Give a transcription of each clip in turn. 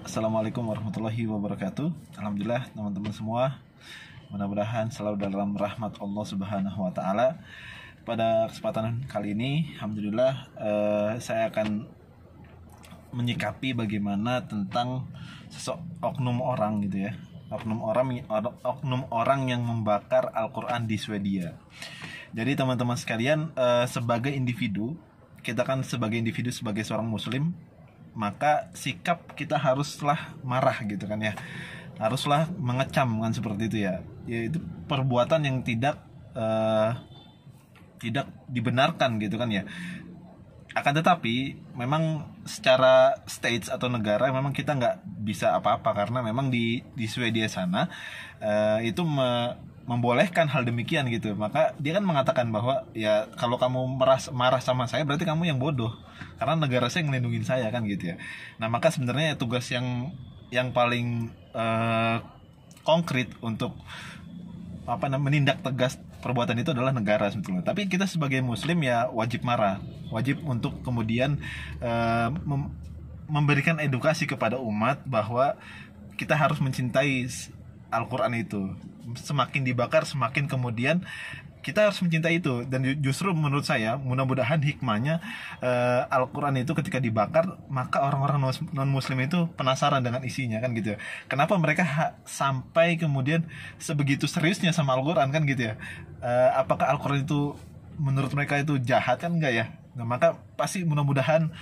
Assalamualaikum warahmatullahi wabarakatuh. Alhamdulillah teman-teman semua, mudah-mudahan selalu dalam rahmat Allah Subhanahu wa taala. Pada kesempatan kali ini alhamdulillah saya akan menyikapi bagaimana tentang oknum orang gitu ya. Oknum orang yang membakar Al-Qur'an di Swedia. Jadi teman-teman sekalian, sebagai individu, kita kan sebagai individu, sebagai seorang muslim, maka sikap kita haruslah marah gitu kan ya, haruslah mengecam kan, seperti itu ya. Yaitu perbuatan yang tidak dibenarkan gitu kan ya. Akan tetapi memang secara states atau negara memang kita nggak bisa apa-apa, karena memang di Swedia sana itu membolehkan hal demikian gitu. Maka dia kan mengatakan bahwa ya kalau kamu marah sama saya berarti kamu yang bodoh, karena negara saya ngelindungin saya kan gitu ya. Nah maka sebenarnya tugas yang paling konkret untuk menindak tegas perbuatan itu adalah negara sebetulnya. Tapi kita sebagai muslim ya wajib marah, wajib untuk kemudian memberikan edukasi kepada umat bahwa kita harus mencintai Al-Quran itu. Semakin dibakar, semakin kemudian kita harus mencintai itu. Dan justru menurut saya, mudah-mudahan hikmahnya Al-Quran itu ketika dibakar, maka orang-orang non-muslim itu penasaran dengan isinya kan gitu ya. Kenapa mereka sampai kemudian sebegitu seriusnya sama Al-Quran kan gitu ya. Apakah Al-Quran itu menurut mereka itu jahat kan, enggak ya. Nah, maka pasti mudah-mudahan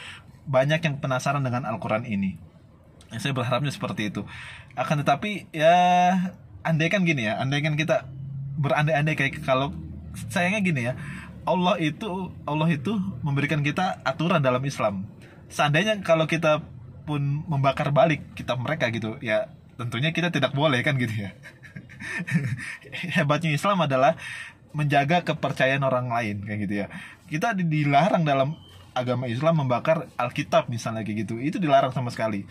banyak yang penasaran dengan Al-Quran ini. Saya berharapnya seperti itu. Akan tetapi ya andaikan gini ya, andaikan kita berandai-andai kayak, kalau sayangnya gini ya, Allah itu memberikan kita aturan dalam Islam. Seandainya kalau kita pun membakar balik kitab mereka gitu ya, tentunya kita tidak boleh kan gitu ya. Hebatnya Islam adalah menjaga kepercayaan orang lain kayak gitu ya. Kita dilarang dalam agama Islam membakar Alkitab misalnya kayak gitu. Itu dilarang sama sekali.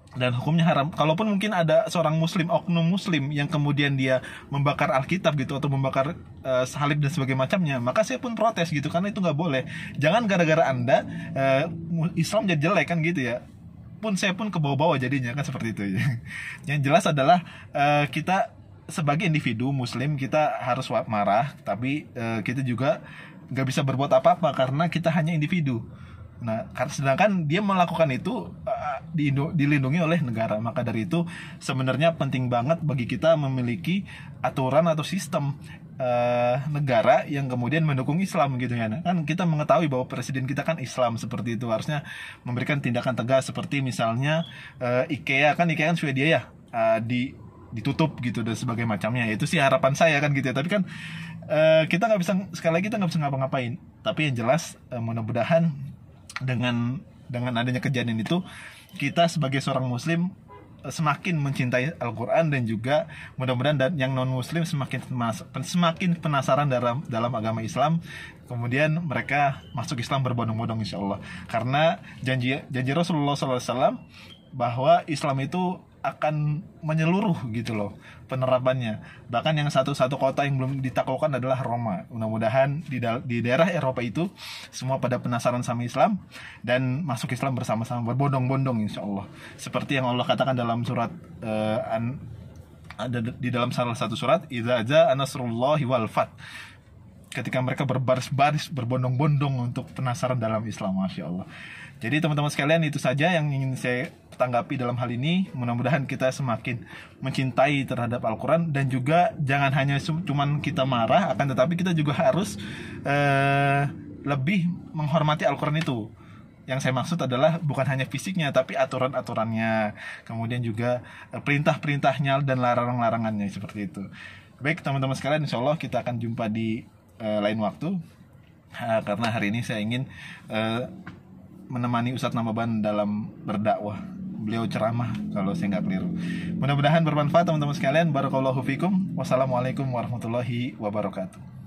Dan hukumnya haram. Kalaupun mungkin ada seorang muslim, oknum muslim yang kemudian dia membakar Alkitab gitu, atau membakar salib dan sebagainya macamnya, maka saya pun protes gitu, karena itu nggak boleh. Jangan gara-gara Anda Islam jadi jelek kan gitu ya. Saya pun ke bawah-bawah jadinya kan, seperti itu ya. Yang jelas adalah kita sebagai individu muslim kita harus marah, tapi kita juga nggak bisa berbuat apa-apa karena kita hanya individu. Nah, sedangkan dia melakukan itu dilindungi oleh negara. Maka dari itu sebenarnya penting banget bagi kita memiliki aturan atau sistem negara yang kemudian mendukung Islam gitu ya. Nah, kan kita mengetahui bahwa presiden kita kan Islam, seperti itu harusnya memberikan tindakan tegas. Seperti misalnya IKEA kan Swedia ya, ditutup gitu dan sebagainya macamnya. Itu sih harapan saya kan gitu ya. Tapi kan kita nggak bisa, sekali lagi kita nggak bisa ngapa-ngapain. Tapi yang jelas mudah-mudahan dengan adanya kejadian itu, kita sebagai seorang muslim semakin mencintai Al-Quran, dan juga mudah-mudahan yang non-muslim semakin penasaran dalam agama Islam, kemudian mereka masuk Islam berbondong-bondong insya Allah. Karena janji Rasulullah SAW bahwa Islam itu akan menyeluruh gitu loh penerapannya. Bahkan yang satu kota yang belum ditaklukkan adalah Roma. Mudah-mudahan di daerah Eropa itu semua pada penasaran sama Islam dan masuk Islam bersama-sama berbondong-bondong insya Allah. Seperti yang Allah katakan dalam surat ada di dalam salah satu surat, idza jaa nasrullahi wal fath. Ketika mereka berbaris-baris berbondong-bondong untuk penasaran dalam Islam, Masya Allah. Jadi teman-teman sekalian, itu saja yang ingin saya tanggapi dalam hal ini. Mudah-mudahan kita semakin mencintai terhadap Al-Quran, dan juga jangan hanya cuman kita marah, akan tetapi kita juga harus lebih menghormati Al-Quran itu. Yang saya maksud adalah bukan hanya fisiknya, tapi aturan-aturannya, kemudian juga perintah-perintahnya dan larangan-larangannya, seperti itu. Baik teman-teman sekalian, insya Allah kita akan jumpa di lain waktu, karena hari ini saya ingin menemani Ustadz Namaban dalam berdakwah. Beliau ceramah kalau saya nggak keliru. Mudah-mudahan bermanfaat teman-teman sekalian. Barakallahu fikum. Wassalamualaikum warahmatullahi wabarakatuh.